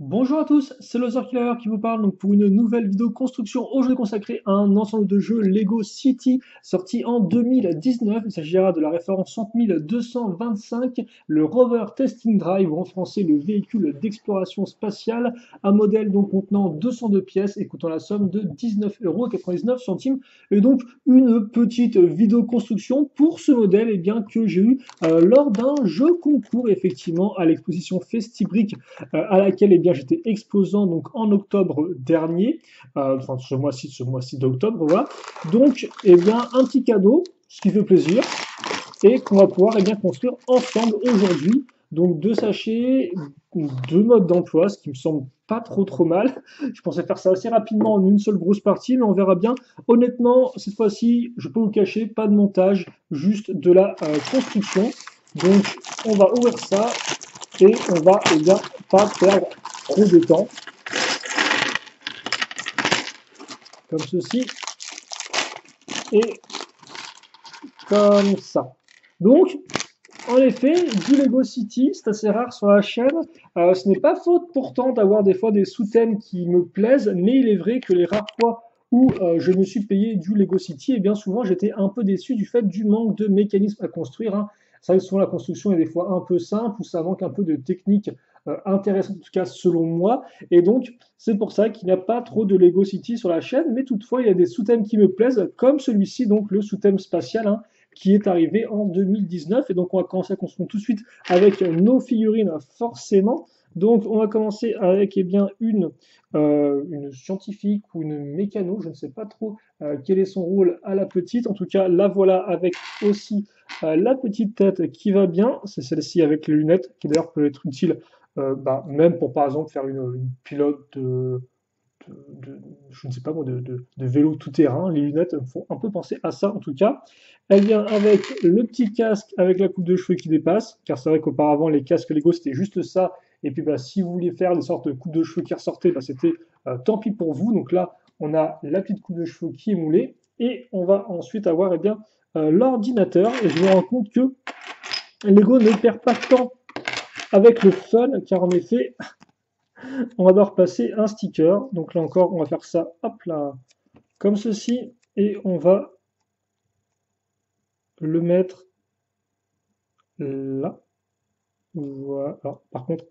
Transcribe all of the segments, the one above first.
Bonjour à tous, c'est le Killer qui vous parle donc pour une nouvelle vidéo construction aujourd'hui consacrée à un ensemble de jeux Lego City sorti en 2019. Il s'agira de la référence 10225, le Rover Testing Drive ou en français le véhicule d'exploration spatiale, un modèle donc contenant 202 pièces et coûtant la somme de 19,99 € et donc une petite vidéo construction pour ce modèle que j'ai eu lors d'un jeu concours effectivement à l'exposition Festibrick à laquelle j'étais exposant donc en octobre dernier, enfin ce mois-ci d'octobre, voilà. Donc un petit cadeau, ce qui fait plaisir, et qu'on va pouvoir construire ensemble aujourd'hui. Donc deux sachets, deux modes d'emploi, ce qui me semble pas trop mal. Je pensais faire ça assez rapidement en une seule grosse partie, mais on verra bien. Honnêtement, cette fois-ci, je peux vous cacher, pas de montage, juste de la construction. Donc on va ouvrir ça et on va pas perdre trop de temps, comme ceci et comme ça. Donc, en effet, du Lego City, c'est assez rare sur la chaîne. Ce n'est pas faute pourtant d'avoir des fois des sous-thèmes qui me plaisent, mais il est vrai que les rares fois où je me suis payé du Lego City, et bien souvent j'étais un peu déçu du fait du manque de mécanismes à construire, hein. C'est vrai que souvent la construction est des fois un peu simple, ou ça manque un peu de technique intéressante, en tout cas selon moi. Et donc, c'est pour ça qu'il n'y a pas trop de Lego City sur la chaîne, mais toutefois, il y a des sous-thèmes qui me plaisent, comme celui-ci, donc le sous-thème spatial, hein, qui est arrivé en 2019. Et donc, on va commencer à construire tout de suite avec nos figurines, forcément. Donc, on va commencer avec une scientifique ou une mécano, je ne sais pas trop quel est son rôle à la petite. En tout cas, la voilà avec aussi la petite tête qui va bien. C'est celle-ci avec les lunettes, qui d'ailleurs peut être utile même pour par exemple faire une pilote je ne sais pas moi, de vélo tout-terrain. Les lunettes me font un peu penser à ça en tout cas. Elle vient avec le petit casque avec la coupe de cheveux qui dépasse, car c'est vrai qu'auparavant les casques Lego c'était juste ça. Et puis si vous vouliez faire des sortes de coupes de cheveux qui ressortaient, c'était tant pis pour vous. Donc là, on a la petite coupe de cheveux qui est moulée. Et on va ensuite avoir l'ordinateur. Et je me rends compte que Lego ne perd pas de temps avec le fun, car en effet, on va devoir passer un sticker. Donc là encore, on va faire ça, hop là, comme ceci, et on va le mettre là. Voilà. Alors, par contre,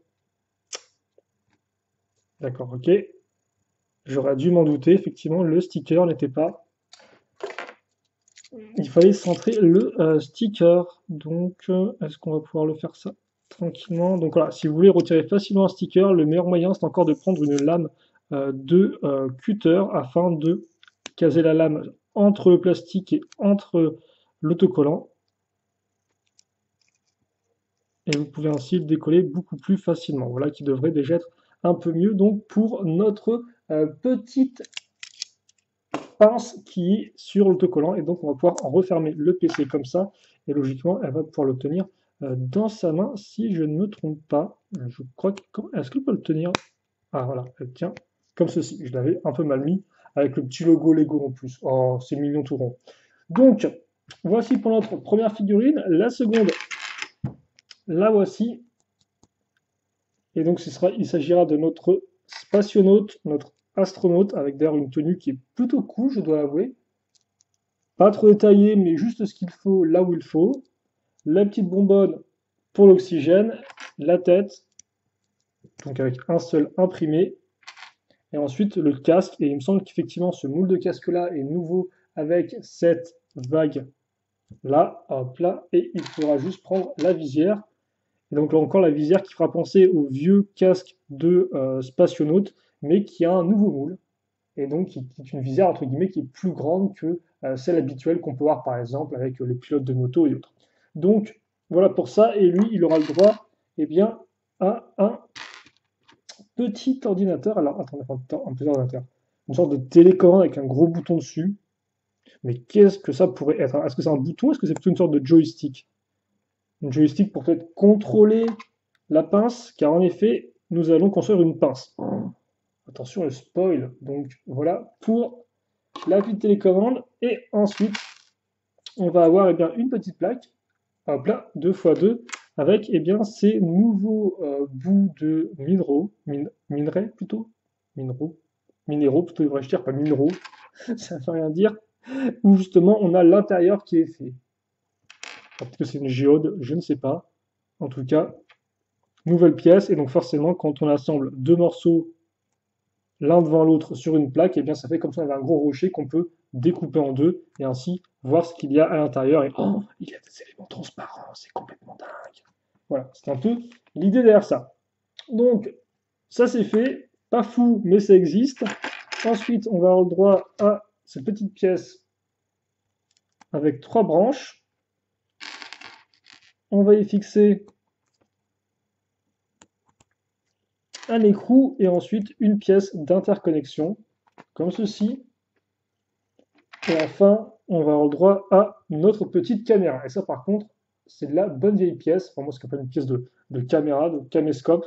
d'accord, ok. J'aurais dû m'en douter, effectivement, le sticker n'était pas. Il fallait centrer le sticker. Donc, est-ce qu'on va pouvoir le faire ça tranquillement? Donc voilà, si vous voulez retirer facilement un sticker, le meilleur moyen, c'est encore de prendre une lame de cutter afin de caser la lame entre le plastique et entre l'autocollant. Et vous pouvez ainsi le décoller beaucoup plus facilement. Voilà qui devrait déjà être un peu mieux donc pour notre petite pince qui est sur l'autocollant. Et donc on va pouvoir en refermer le PC comme ça. Et logiquement, elle va pouvoir le tenir dans sa main si je ne me trompe pas. Je crois que... Est-ce qu'elle peut le tenir? Ah voilà, elle tient comme ceci. Je l'avais un peu mal mis avec le petit logo Lego en plus. Oh, c'est mignon tout rond. Donc, voici pour notre première figurine. La seconde, la voici. Et donc, il s'agira de notre spationaute, notre astronaute, avec d'ailleurs une tenue qui est plutôt cool, je dois l'avouer. Pas trop détaillée, mais juste ce qu'il faut là où il faut. La petite bonbonne pour l'oxygène, la tête, donc avec un seul imprimé. Et ensuite, le casque. Et il me semble qu'effectivement, ce moule de casque-là est nouveau avec cette vague-là. Hop là. Et il faudra juste prendre la visière. Et donc là encore, la visière qui fera penser au vieux casque de spationaute, mais qui a un nouveau moule. Et donc qui est une visière, entre guillemets, qui est plus grande que celle habituelle qu'on peut voir, par exemple, avec les pilotes de moto et autres. Donc, voilà pour ça. Et lui, il aura le droit, à un petit ordinateur. Alors, attendez, un petit ordinateur. Une sorte de télécommande avec un gros bouton dessus. Mais qu'est-ce que ça pourrait être? Est-ce que c'est un bouton? Est-ce que c'est plutôt une sorte de joystick? Une joystick pour peut-être contrôler la pince, car en effet, nous allons construire une pince. Attention, le spoil. Donc voilà pour la petite télécommande. Et ensuite, on va avoir une petite plaque, hop là, 2x2, avec eh bien, ces nouveaux bouts de minerais plutôt, minéraux plutôt devrais-je dire, pas minéraux, ça ne veut rien dire, où justement on a l'intérieur qui est fait. Peut-être que c'est une géode, je ne sais pas. En tout cas, nouvelle pièce, et donc forcément quand on assemble deux morceaux l'un devant l'autre sur une plaque, et bien ça fait comme si on avait un gros rocher qu'on peut découper en deux et ainsi voir ce qu'il y a à l'intérieur. Et oh, il y a des éléments transparents, c'est complètement dingue. Voilà, c'est un peu l'idée derrière ça. Donc, ça c'est fait, pas fou, mais ça existe. Ensuite, on va avoir le droit à cette petite pièce avec trois branches. On va y fixer un écrou et ensuite une pièce d'interconnexion, comme ceci. Et enfin, on va avoir le droit à notre petite caméra. Et ça, par contre, c'est de la bonne vieille pièce. Enfin, moi, ce qu'on appelle une pièce de caméra, de caméscope,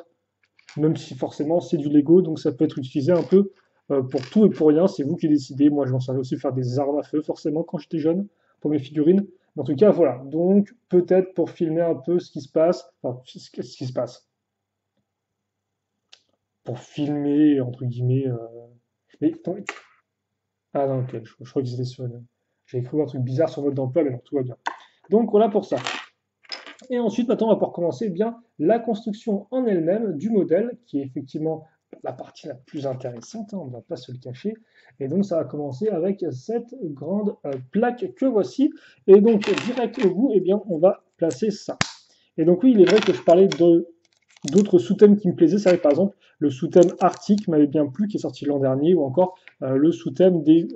même si forcément c'est du Lego, donc ça peut être utilisé un peu pour tout et pour rien. C'est vous qui décidez. Moi, je m'en servais aussi faire des armes à feu, forcément, quand j'étais jeune, pour mes figurines. Mais en tout cas, voilà. Donc, peut-être pour filmer un peu ce qui se passe, enfin, ce qui se passe. Pour filmer, entre guillemets. Mais, ah non, ok, je crois que c'était sur une. J'avais cru voir un truc bizarre sur mode d'emploi, mais non, tout va bien. Donc voilà pour ça. Et ensuite, maintenant, on va pouvoir commencer eh bien la construction en elle-même du modèle, qui est effectivement la partie la plus intéressante, hein, on ne va pas se le cacher. Et donc, ça va commencer avec cette grande plaque que voici. Et donc, direct au bout, eh bien, on va placer ça. Et donc, oui, il est vrai que je parlais d'autres sous-thèmes qui me plaisaient. C'est vrai, par exemple, le sous-thème Arctique m'avait bien plu, qui est sorti l'an dernier, ou encore le sous-thème des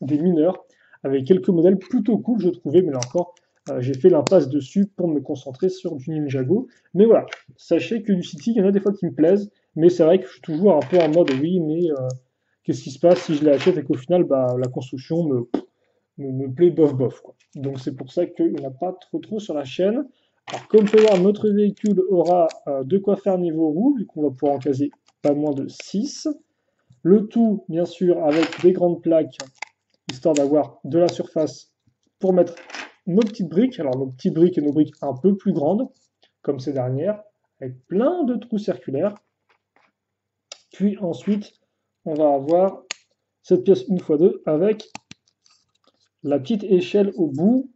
mineurs, avec quelques modèles plutôt cool, je trouvais, mais là encore, j'ai fait l'impasse dessus pour me concentrer sur du Ninjago. Mais voilà, sachez que du City, il y en a des fois qui me plaisent, mais c'est vrai que je suis toujours un peu en mode oui, mais qu'est-ce qui se passe si je l'achète et qu'au final, bah, la construction me plaît bof bof, quoi. Donc c'est pour ça qu'il n'y en a pas trop sur la chaîne. Alors comme vous pouvez voir, notre véhicule aura de quoi faire niveau roue, vu qu'on va pouvoir en caser pas moins de 6. Le tout, bien sûr, avec des grandes plaques, histoire d'avoir de la surface pour mettre nos petites briques. Alors nos petites briques et nos briques un peu plus grandes, comme ces dernières, avec plein de trous circulaires. Puis ensuite, on va avoir cette pièce 1x2 avec la petite échelle au bout,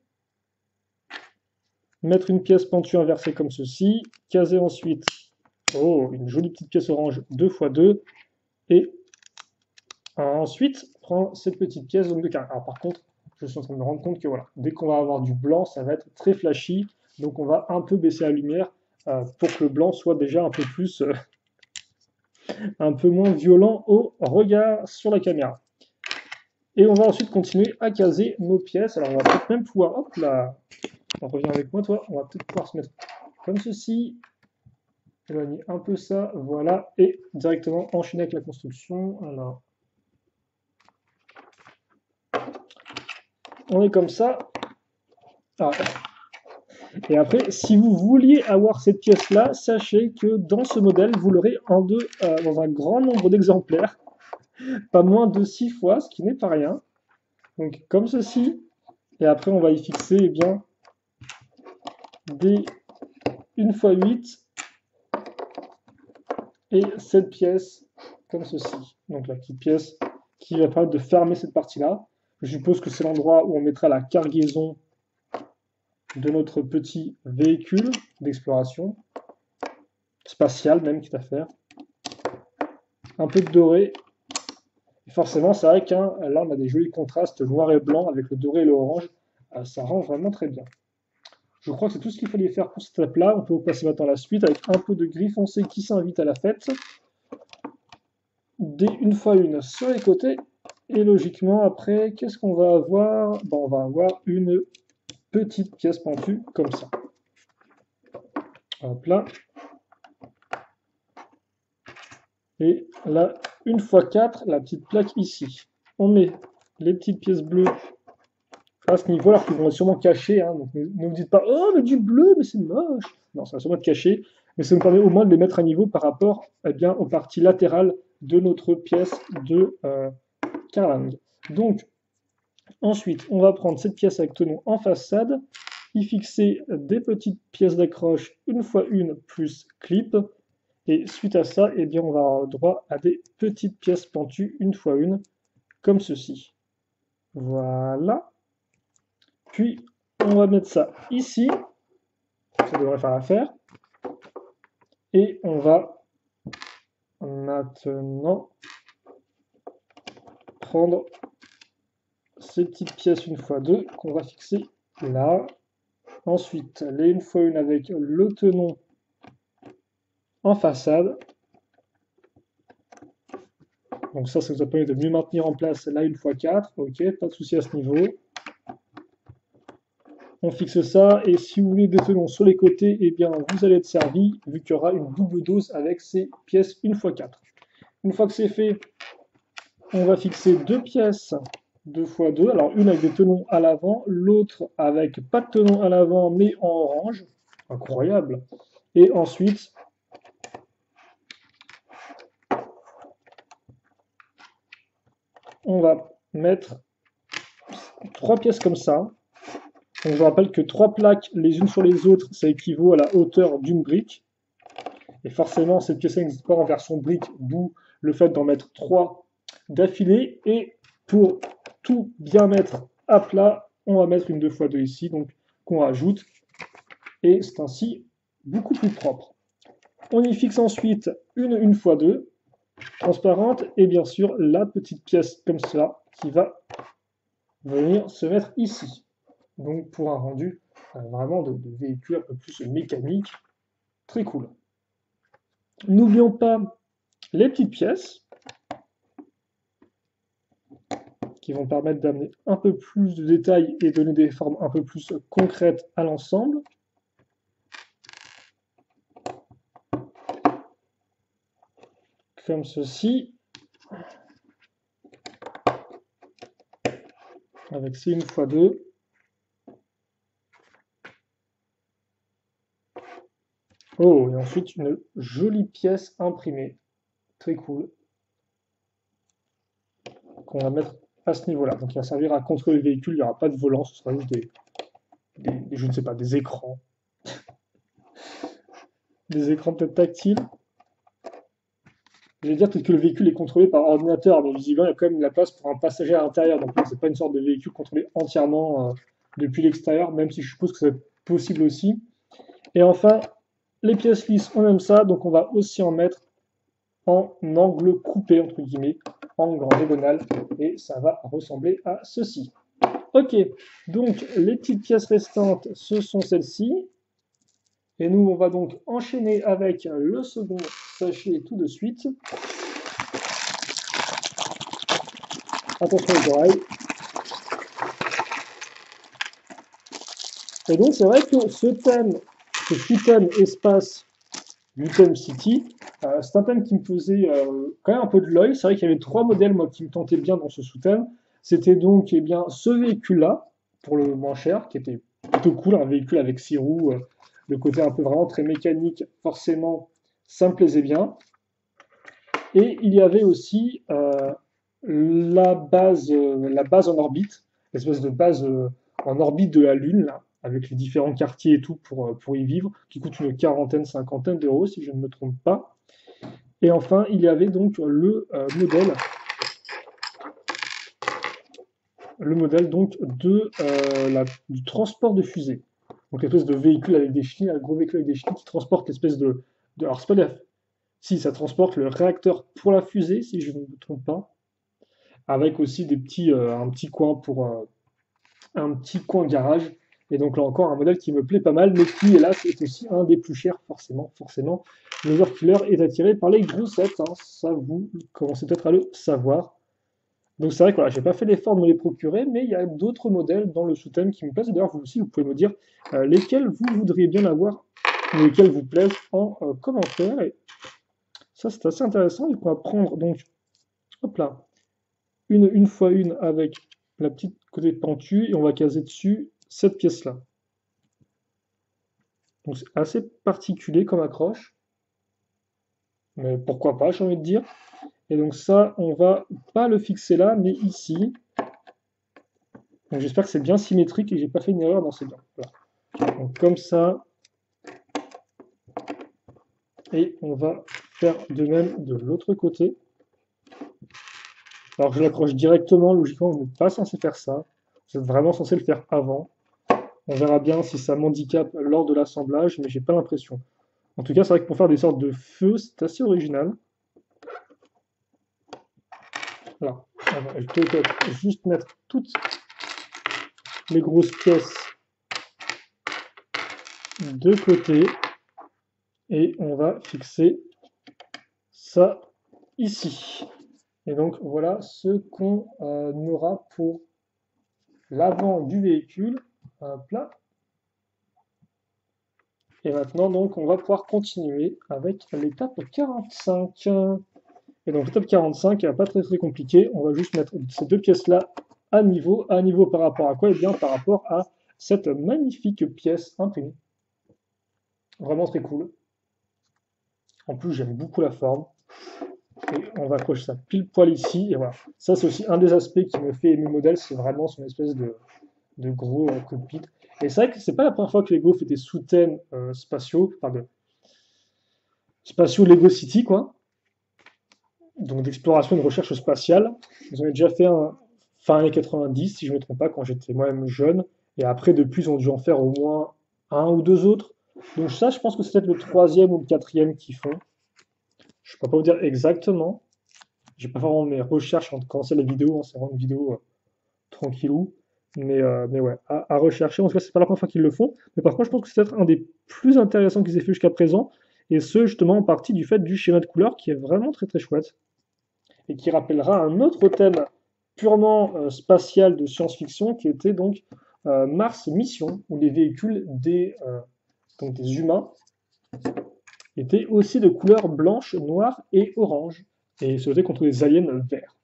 mettre une pièce pentue inversée comme ceci, caser ensuite une jolie petite pièce orange 2x2, et ensuite prendre cette petite pièce de carré. Alors par contre, je suis en train de me rendre compte que voilà, dès qu'on va avoir du blanc, ça va être très flashy, donc on va un peu baisser la lumière pour que le blanc soit déjà un peu plus, un peu moins violent au regard sur la caméra. Et on va ensuite continuer à caser nos pièces. Alors on va peut-être même pouvoir, hop là, on revient avec moi toi, on va peut-être pouvoir se mettre comme ceci, éloigner un peu ça, voilà, et directement enchaîner avec la construction. Alors, on est comme ça. Ah. Et après, si vous vouliez avoir cette pièce-là, sachez que dans ce modèle, vous l'aurez dans un grand nombre d'exemplaires, pas moins de 6 fois, ce qui n'est pas rien. Donc comme ceci, et après on va y fixer eh bien, des 1x8 et cette pièce comme ceci. Donc la petite pièce qui va permettre de fermer cette partie-là. Je suppose que c'est l'endroit où on mettra la cargaison de notre petit véhicule d'exploration, spatial même, quitte à faire. Un peu de doré. Et forcément, c'est vrai que là, on a des jolis contrastes noir et blanc avec le doré et le orange. Ça rend vraiment très bien. Je crois que c'est tout ce qu'il fallait faire pour cette étape-là. On peut passer maintenant à la suite avec un peu de gris foncé qui s'invite à la fête. Des 1x1 sur les côtés. Et logiquement, après, qu'est-ce qu'on va avoir? On va avoir une petite pièce pentue comme ça. Hop là. Et là, 1x4, la petite plaque ici. On met les petites pièces bleues à ce niveau, alors qu'ils vont être sûrement cachées. Hein, donc ne vous dites pas, oh, mais du bleu, mais c'est moche. Non, ça va sûrement être caché. Mais ça nous permet au moins de les mettre à niveau par rapport bien, aux parties latérales de notre pièce de carlingue. Donc, ensuite, on va prendre cette pièce avec tenon en façade y fixer des petites pièces d'accroche une fois une plus clip. Et suite à ça, eh bien, on va avoir droit à des petites pièces pentues une fois une, comme ceci. Voilà. Puis, on va mettre ça ici. Ça devrait faire l'affaire. Et on va maintenant prendre ces petites pièces une fois deux qu'on va fixer là. Ensuite, les une fois une avec le tenon en façade. Donc ça vous a permis de mieux maintenir en place la 1x4. Ok, pas de souci à ce niveau. On fixe ça, et si vous voulez des tenons sur les côtés, eh bien vous allez être servi, vu qu'il y aura une double dose avec ces pièces 1x4. Une fois que c'est fait, on va fixer deux pièces 2x2, alors une avec des tenons à l'avant, l'autre avec pas de tenons à l'avant mais en orange, incroyable. Et ensuite, on va mettre trois pièces comme ça. Donc je rappelle que trois plaques les unes sur les autres, ça équivaut à la hauteur d'une brique. Et forcément, cette pièce n'existe pas en version brique, d'où le fait d'en mettre trois d'affilée. Et pour tout bien mettre à plat, on va mettre une 2x2 ici, donc qu'on rajoute. Et c'est ainsi beaucoup plus propre. On y fixe ensuite une 1x2 transparente et bien sûr la petite pièce comme ça qui va venir se mettre ici. Donc pour un rendu vraiment de véhicule un peu plus mécanique, très cool. N'oublions pas les petites pièces qui vont permettre d'amener un peu plus de détails et donner des formes un peu plus concrètes à l'ensemble. Comme ceci. Avec ces 1x2. Oh, et ensuite une jolie pièce imprimée. Très cool. Qu'on va mettre à ce niveau-là. Donc il va servir à contrôler le véhicule, il n'y aura pas de volant, ce sera juste je ne sais pas, des écrans. Des écrans peut-être tactiles. Je vais dire peut-être que le véhicule est contrôlé par ordinateur, mais visiblement il y a quand même de la place pour un passager à l'intérieur. Donc c'est pas une sorte de véhicule contrôlé entièrement depuis l'extérieur, même si je suppose que c'est possible aussi. Et enfin, les pièces lisses, on aime ça, donc on va aussi en mettre en angle coupé, entre guillemets, angle en diagonale, et ça va ressembler à ceci. Ok, donc les petites pièces restantes, ce sont celles-ci. Et nous, on va donc enchaîner avec le second sachet tout de suite. Attention aux oreilles. Et donc, c'est vrai que ce thème, ce sous-thème espace Gotham City, c'est un thème qui me faisait quand même un peu de l'œil. C'est vrai qu'il y avait trois modèles, moi, qui me tentaient bien dans ce sous-thème. C'était donc eh bien, ce véhicule-là, pour le moins cher, qui était plutôt cool, un véhicule avec 6 roues, le côté un peu vraiment très mécanique, forcément, ça me plaisait bien. Et il y avait aussi la base en orbite, l'espèce de base en orbite de la Lune, là, avec les différents quartiers et tout pour y vivre, qui coûte une quarantaine, cinquantaine d'euros, si je ne me trompe pas. Et enfin, il y avait donc le modèle donc du transport de fusée. Donc l'espèce de véhicule avec des chenilles, un gros véhicule avec des chenilles qui transporte l'espèce alors c'est pas si ça transporte le réacteur pour la fusée, si je ne me trompe pas, avec aussi un petit coin un petit coin garage. Et donc là encore un modèle qui me plaît pas mal, mais qui hélas est aussi un des plus chers, forcément. Mother Killer est attiré par les grossettes, hein, ça vous commencez peut-être à le savoir. Donc c'est vrai que voilà, j'ai pas fait l'effort de me les procurer, mais il y a d'autres modèles dans le sous-thème qui me plaisent. D'ailleurs, vous aussi, vous pouvez me dire lesquels vous voudriez bien avoir, ou lesquels vous plaisent en commentaire. Et ça, c'est assez intéressant. Et on va prendre donc, hop là, une fois une avec la petite côté pentu, et on va caser dessus cette pièce-là. Donc c'est assez particulier comme accroche, mais pourquoi pas, j'ai envie de dire. Et donc ça, on va pas le fixer là, mais ici. Donc j'espère que c'est bien symétrique et que j'ai pas fait une erreur dans ces dents. Voilà. Donc comme ça, et on va faire de même de l'autre côté. Alors je l'accroche directement, logiquement, vous n'êtes pas censé faire ça. Vous êtes vraiment censé le faire avant. On verra bien si ça m'handicape lors de l'assemblage, mais j'ai pas l'impression. En tout cas, c'est vrai que pour faire des sortes de feux, c'est assez original. Voilà, on va peut-être juste mettre toutes les grosses pièces de côté et on va fixer ça ici. Et donc voilà ce qu'on aura pour l'avant du véhicule. Hop là. Et maintenant, donc, on va pouvoir continuer avec l'étape 45. Et donc, l'étape 45, elle n'est pas très très compliquée. On va juste mettre ces deux pièces-là à niveau. À niveau par rapport à quoi? Eh bien, par rapport à cette magnifique pièce imprimée. Vraiment très cool. En plus, j'aime beaucoup la forme. Et on va accrocher ça pile poil ici. Et voilà. Ça, c'est aussi un des aspects qui me fait aimer le modèle. C'est vraiment son espèce de gros cockpit. Et c'est vrai que c'est pas la première fois que Lego fait des sous-thèmes spatiaux, enfin de spatiaux Lego City, quoi. Donc d'exploration et de recherche spatiale. Ils ont déjà fait un fin années 90, si je ne me trompe pas, quand j'étais moi-même jeune. Et après, depuis, ils ont dû en faire au moins un ou deux autres. Donc ça, je pense que c'est peut-être le troisième ou le quatrième qu'ils font. Je ne peux pas vous dire exactement. J'ai pas vraiment mes recherches avant de commencer la vidéo. C'est vraiment une vidéo tranquillou. Mais ouais, à rechercher. En tout cas, c'est pas la première fois qu'ils le font. Mais par contre, je pense que c'est peut-être un des plus intéressants qu'ils aient fait jusqu'à présent. Et ce, justement, en partie du fait du schéma de couleur qui est vraiment très très chouette. Et qui rappellera un autre thème purement spatial de science-fiction qui était donc Mars Mission, où les véhicules donc des humains étaient aussi de couleur blanche, noire et orange. Et se battaient contre des aliens verts.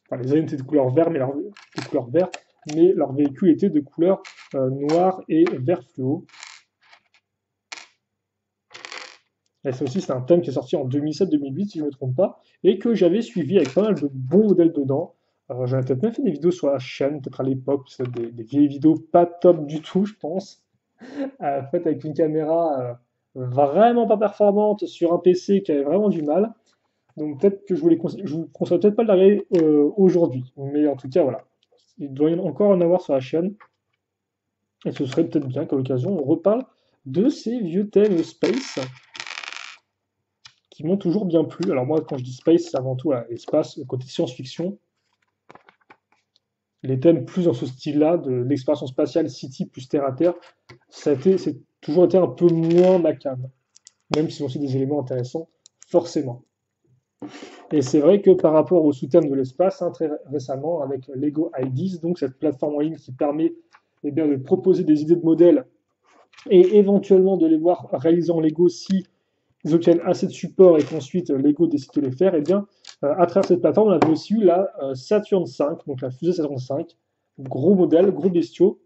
Enfin, les aliens étaient de couleur vert, mais leur véhicule était de couleur noire et vert fluo. Et ça aussi, c'est un thème qui est sorti en 2007-2008, si je ne me trompe pas, et que j'avais suivi avec pas mal de bons modèles dedans. J'avais peut-être même fait des vidéos sur la chaîne, peut-être à l'époque, c'est des vieilles vidéos pas top du tout, je pense, faites avec une caméra vraiment pas performante sur un PC qui avait vraiment du mal. Donc peut-être que je vous conseille peut-être pas de la regarder aujourd'hui, mais en tout cas, voilà. Il doit y encore en avoir sur la chaîne, et ce serait peut-être bien qu'à l'occasion, on reparle de ces vieux thèmes space qui m'ont toujours bien plu. Alors moi, quand je dis space, c'est avant tout l'espace, le côté science-fiction. Les thèmes plus dans ce style-là, de l'exploration spatiale, city plus terre-à-terre, c'est toujours été un peu moins ma came. Même s'ils ont aussi des éléments intéressants, forcément. Et c'est vrai que par rapport au sous-thème de l'espace, très récemment, avec Lego IDs, donc cette plateforme en ligne qui permet bien, de proposer des idées de modèles et éventuellement de les voir réalisés en Lego si ils obtiennent assez de support et qu'ensuite Lego décide de les faire, et bien, à travers cette plateforme, on avait aussi eu la Saturn V, donc la fusée Saturn V, gros modèle, gros bestiaux,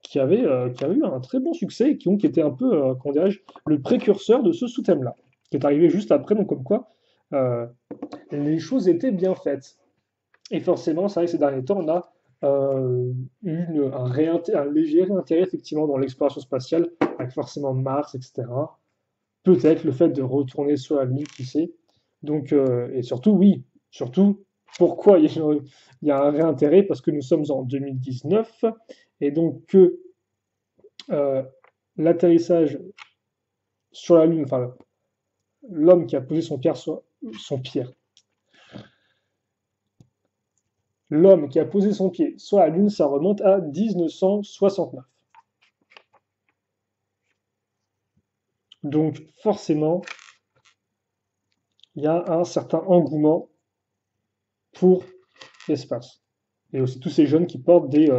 qui avait eu un très bon succès et qui était un peu, comment dirais-je, le précurseur de ce sous-thème-là, qui est arrivé juste après, donc comme quoi les choses étaient bien faites. Et forcément, c'est vrai que ces derniers temps, on a eu un léger réintérêt effectivement dans l'exploration spatiale, avec forcément Mars, etc. Peut-être le fait de retourner sur la Lune, qui sait. Donc, et surtout, oui, surtout, pourquoi il y a un réintérêt? Parce que nous sommes en 2019, et donc que l'atterrissage sur la Lune, enfin, l'homme qui a posé l'homme qui a posé son pied sur la Lune, ça remonte à 1969. Donc, forcément, il y a un certain engouement pour l'espace. Et aussi tous ces jeunes qui portent des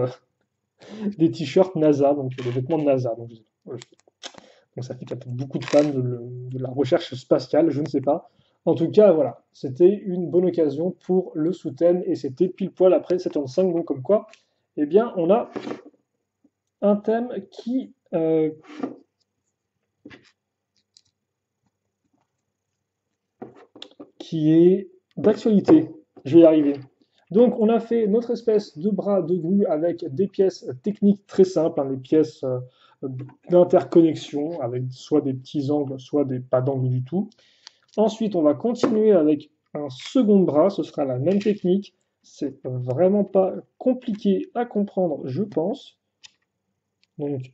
t-shirts NASA, donc des vêtements de NASA. Donc ça fait qu'il y a peut-être beaucoup de fans de la recherche spatiale, je ne sais pas. En tout cas, voilà, c'était une bonne occasion pour le sous-thème et c'était pile poil après 75, donc comme quoi, eh bien, on a un thème qui est d'actualité. Je vais y arriver. Donc, on a fait notre espèce de bras de grue avec des pièces techniques très simples, des pièces d'interconnexion avec soit des petits angles, soit des pas d'angle du tout. Ensuite, on va continuer avec un second bras, ce sera la même technique. C'est vraiment pas compliqué à comprendre, je pense. Donc,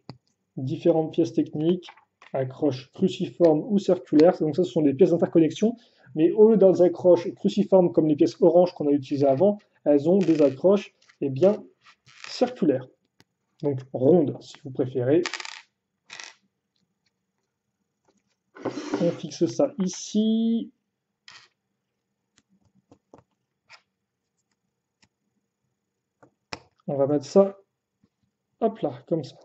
différentes pièces techniques, accroches cruciformes ou circulaires. Donc ça, ce sont des pièces d'interconnexion. Mais au lieu des accroches cruciformes comme les pièces orange qu'on a utilisées avant, elles ont des accroches bien, circulaires. Donc rondes, si vous préférez. On fixe ça ici. On va mettre ça, hop là, comme ça.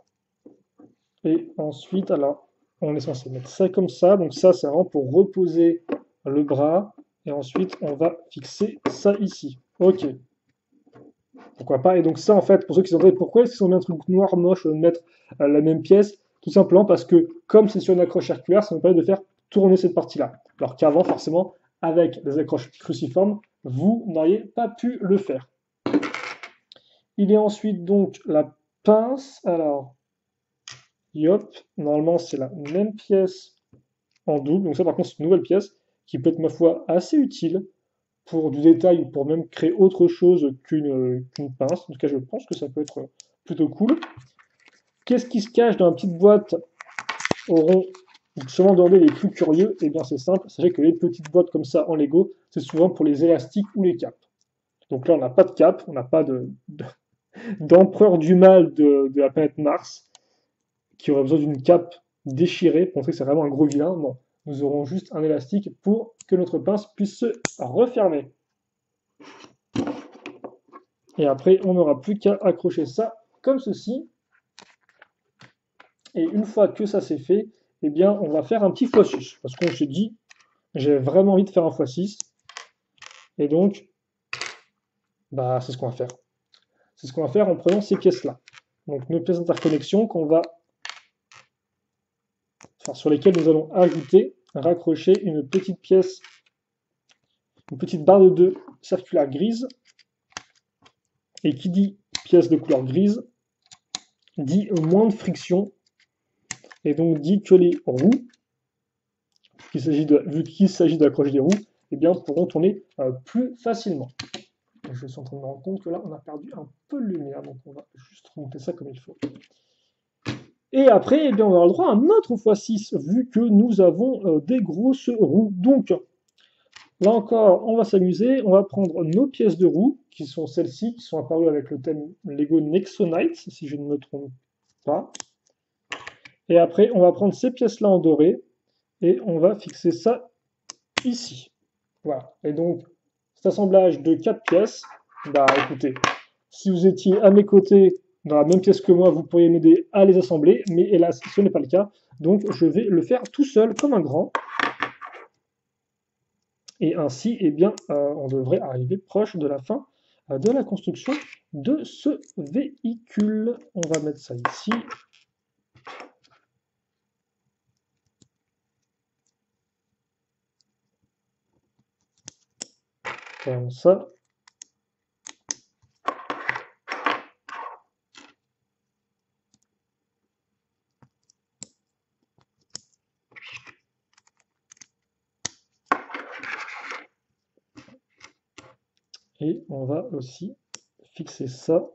Et ensuite, alors, on est censé mettre ça comme ça. Donc ça, c'est vraiment pour reposer le bras. Et ensuite, on va fixer ça ici. Ok. Pourquoi pas. Et donc ça, en fait, pour ceux qui se demandent pourquoi est-ce qu'ils ont mis un truc noir moche au lieu de mettre la même pièce, tout simplement parce que comme c'est sur une accroche circulaire, ça nous permet de faire tourner cette partie-là. Alors qu'avant, forcément, avec des accroches cruciformes, vous n'auriez pas pu le faire. Il y a ensuite donc la pince. Alors, yop, normalement c'est la même pièce en double. Donc ça par contre c'est une nouvelle pièce qui peut être ma foi assez utile pour du détail ou pour même créer autre chose qu'une pince. En tout cas je pense que ça peut être plutôt cool. Qu'est-ce qui se cache dans la petite boîte auront sûrement demandé les plus curieux? Eh bien c'est simple, sachez que les petites boîtes comme ça en Lego, c'est souvent pour les élastiques ou les capes. Donc là on n'a pas de cape, on n'a pas d'empereur du mal de la planète Mars, qui aurait besoin d'une cape déchirée pour montrer que c'est vraiment un gros vilain. Non, nous aurons juste un élastique pour que notre pince puisse se refermer. Et après, on n'aura plus qu'à accrocher ça comme ceci. Et une fois que ça c'est fait, eh bien, on va faire un petit x6. Parce qu'on s'est dit, j'ai vraiment envie de faire un x6. Et donc, bah, c'est ce qu'on va faire. C'est ce qu'on va faire en prenant ces pièces-là. Donc, nos pièces d'interconnexion sur lesquelles nous allons ajouter, raccrocher une petite pièce, une petite barre de 2 circulaire grise. Et qui dit pièce de couleur grise, dit moins de friction, et donc dit que les roues, vu qu'il s'agit d'accrocher des roues, eh bien, pourront tourner plus facilement. Je suis en train de me rendre compte que là, on a perdu un peu de lumière, donc on va juste remonter ça comme il faut. Et après, eh bien, on aura le droit à un autre x6, vu que nous avons des grosses roues. Donc, là encore, on va s'amuser, on va prendre nos pièces de roue, qui sont celles-ci, qui sont apparues avec le thème Lego Nexonite, si je ne me trompe pas. Et après, on va prendre ces pièces-là en doré, et on va fixer ça ici. Voilà. Et donc, cet assemblage de 4 pièces, bah écoutez, si vous étiez à mes côtés dans la même pièce que moi, vous pourriez m'aider à les assembler, mais hélas, ce n'est pas le cas. Donc, je vais le faire tout seul, comme un grand. Et ainsi, eh bien, on devrait arriver proche de la fin de la construction de ce véhicule. On va mettre ça ici. Comme ça. Et on va aussi fixer ça.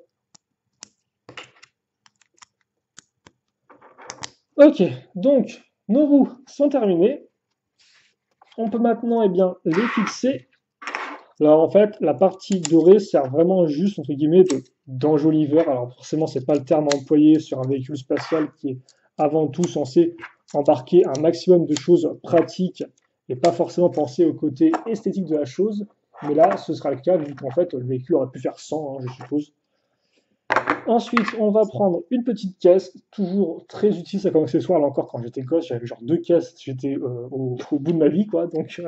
Ok, donc nos roues sont terminées. On peut maintenant bien, les fixer. Alors en fait, la partie dorée sert vraiment juste, entre guillemets, d'enjoliveur. Alors forcément, c'est pas le terme à employer sur un véhicule spatial qui est avant tout censé embarquer un maximum de choses pratiques et pas forcément penser au côté esthétique de la chose. Mais là, ce sera le cas, vu qu'en fait, le véhicule aurait pu faire 100, je suppose. Ensuite, on va prendre une petite caisse, toujours très utile, ça comme accessoire. Là encore, quand j'étais gosse, j'avais genre 2 caisses, j'étais au bout de ma vie, quoi. Donc,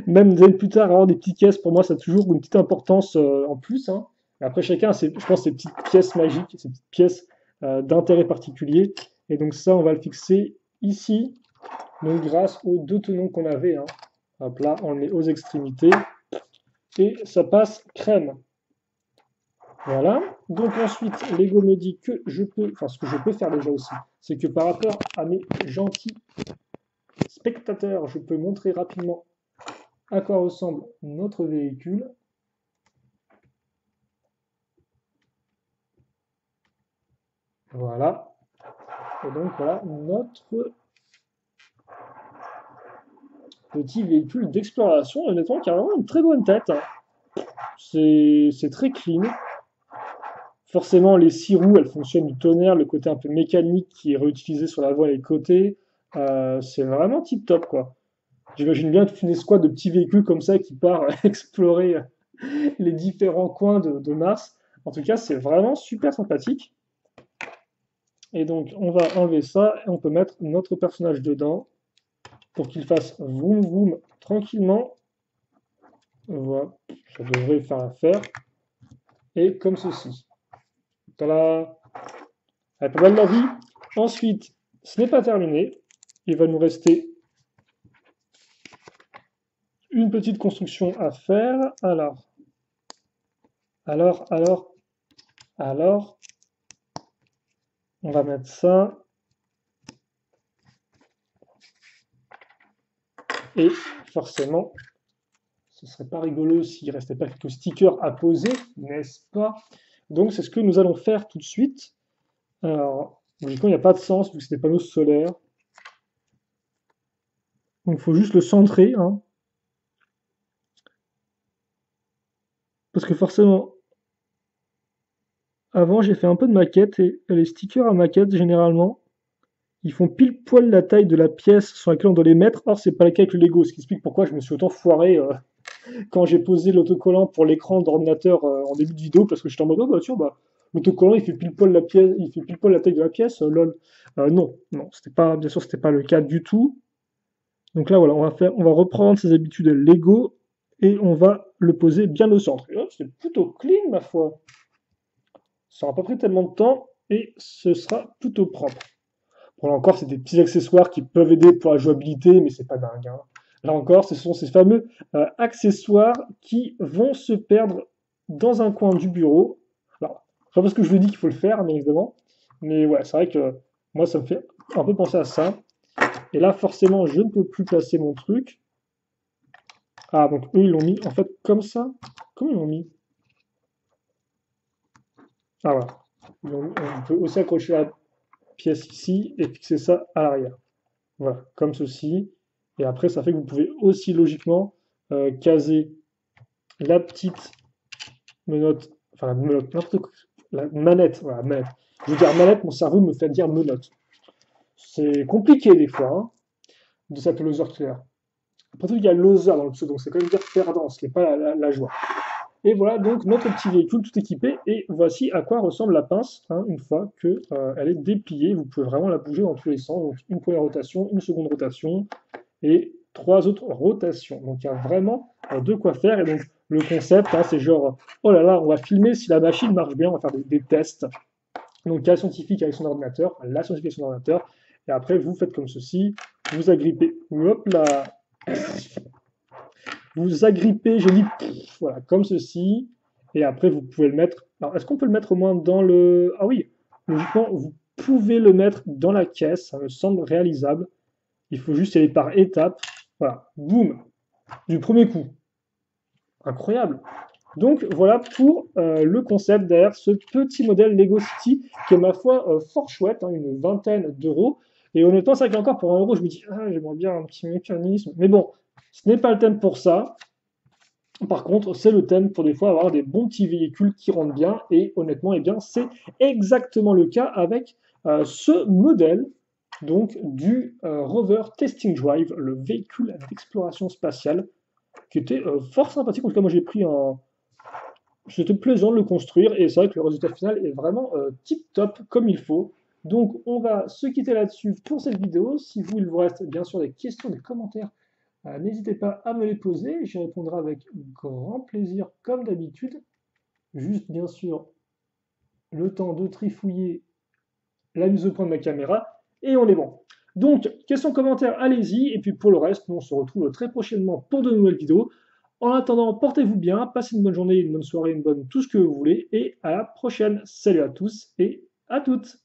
même des années plus tard, avoir des petites caisses, pour moi, ça a toujours une petite importance en plus. Hein. Après, chacun a, je pense, ses petites pièces magiques, ses petites pièces d'intérêt particulier. Et donc ça, on va le fixer ici, donc grâce aux 2 tenons qu'on avait. Hein. Hop là, on le met aux extrémités. Et ça passe crème. Voilà. Donc ensuite, Lego me dit que je peux, enfin ce que je peux faire déjà aussi, c'est que par rapport à mes gentils spectateurs, je peux montrer rapidement à quoi ressemble notre véhicule. Voilà. Et donc voilà notre petit véhicule d'exploration. Honnêtement, qui a vraiment une très bonne tête, hein. C'est très clean. Forcément, les 6 roues, elles fonctionnent du tonnerre, le côté un peu mécanique qui est réutilisé sur l'avant et les côtés. C'est vraiment tip top, quoi. J'imagine bien toute une escouade de petits véhicules comme ça qui part explorer les différents coins de Mars. En tout cas, c'est vraiment super sympathique. Et donc, on va enlever ça et on peut mettre notre personnage dedans pour qu'il fasse vroom vroom tranquillement. Voilà, ça devrait faire l'affaire. Et comme ceci. Voilà. Elle pas mal la vie. Ensuite, ce n'est pas terminé. Il va nous rester une petite construction à faire. Alors, on va mettre ça. Et forcément, ce serait pas rigolo s'il restait pas quelques stickers à poser, n'est-ce pas? Donc c'est ce que nous allons faire tout de suite. Alors, logiquement, il n'y a pas de sens vu que c'est des panneaux solaires. Donc il faut juste le centrer, hein. Parce que forcément, avant j'ai fait un peu de maquette et les stickers à maquette, généralement, ils font pile poil la taille de la pièce sur laquelle on doit les mettre. Or, c'est pas le cas avec le Lego, ce qui explique pourquoi je me suis autant foiré quand j'ai posé l'autocollant pour l'écran d'ordinateur en début de vidéo, parce que j'étais en mode, oh bah tiens, bah, l'autocollant il fait pile poil la pièce, il fait pile poil la taille de la pièce, lol. Non, non, c'était pas, bien sûr, c'était pas le cas du tout. Donc là, voilà, on va reprendre ses habitudes Lego et on va le poser bien au centre. Et hop, c'est plutôt clean, ma foi. Ça n'aura pas pris tellement de temps et ce sera plutôt propre. Bon, là encore, c'est des petits accessoires qui peuvent aider pour la jouabilité, mais c'est pas dingue, hein. Là encore, ce sont ces fameux accessoires qui vont se perdre dans un coin du bureau. Alors, c'est pas parce que je le dis qu'il faut le faire, bien évidemment, mais ouais, c'est vrai que moi, ça me fait un peu penser à ça. Et là, forcément, je ne peux plus placer mon truc. Ah, donc eux, ils l'ont mis en fait comme ça. Comment ils l'ont mis? Ah, voilà. On peut aussi accrocher la pièce ici et fixer ça à l'arrière. Voilà, comme ceci. Et après, ça fait que vous pouvez aussi logiquement caser la petite menotte, enfin la menotte, n'importe quoi, la manette, voilà, manette. Je veux dire manette, mon cerveau me fait dire menotte. C'est compliqué des fois, hein, de s'appeler loser killer. Après tout, il y a loser dans le pseudo, donc c'est quand même dire perdant, ce n'est pas la joie. Et voilà donc notre petit véhicule tout équipé. Et voici à quoi ressemble la pince, hein, une fois qu'elle est dépliée. Vous pouvez vraiment la bouger dans tous les sens. Donc une première rotation, une seconde rotation et 3 autres rotations. Donc il y a vraiment de quoi faire. Et donc le concept, hein, c'est genre, oh là là, on va filmer si la machine marche bien, on va faire des tests. Donc il y a le scientifique avec son ordinateur, la scientifique avec son ordinateur. Et après, vous faites comme ceci, vous agrippez, hop là, vous agrippez, je dis, voilà, comme ceci, et après vous pouvez le mettre. Alors, est-ce qu'on peut le mettre au moins dans le. Ah oui, logiquement, vous pouvez le mettre dans la caisse, ça me semble réalisable. Il faut juste y aller par étapes. Voilà, boum, du premier coup. Incroyable. Donc voilà pour le concept derrière ce petit modèle Lego City qui est ma foi fort chouette, hein, une vingtaine d'euros. Et honnêtement, c'est vrai qu'encore pour 1 euro, je me dis, ah, j'aimerais bien un petit mécanisme. Mais bon, ce n'est pas le thème pour ça. Par contre, c'est le thème pour des fois avoir des bons petits véhicules qui rendent bien. Et honnêtement, eh bien, c'est exactement le cas avec ce modèle donc du Rover Testing Drive, le véhicule d'exploration spatiale, qui était fort sympathique. En tout cas, moi j'ai pris un. C'était plaisant de le construire et c'est vrai que le résultat final est vraiment tip top comme il faut. Donc on va se quitter là-dessus pour cette vidéo. Si vous, il vous reste bien sûr des questions, des commentaires, n'hésitez pas à me les poser, j'y répondrai avec grand plaisir comme d'habitude. Juste bien sûr le temps de trifouiller la mise au point de ma caméra et on est bon. Donc, questions, commentaires, allez-y. Et puis pour le reste, nous on se retrouve très prochainement pour de nouvelles vidéos. En attendant, portez-vous bien, passez une bonne journée, une bonne soirée, une bonne tout ce que vous voulez, et à la prochaine. Salut à tous et à toutes.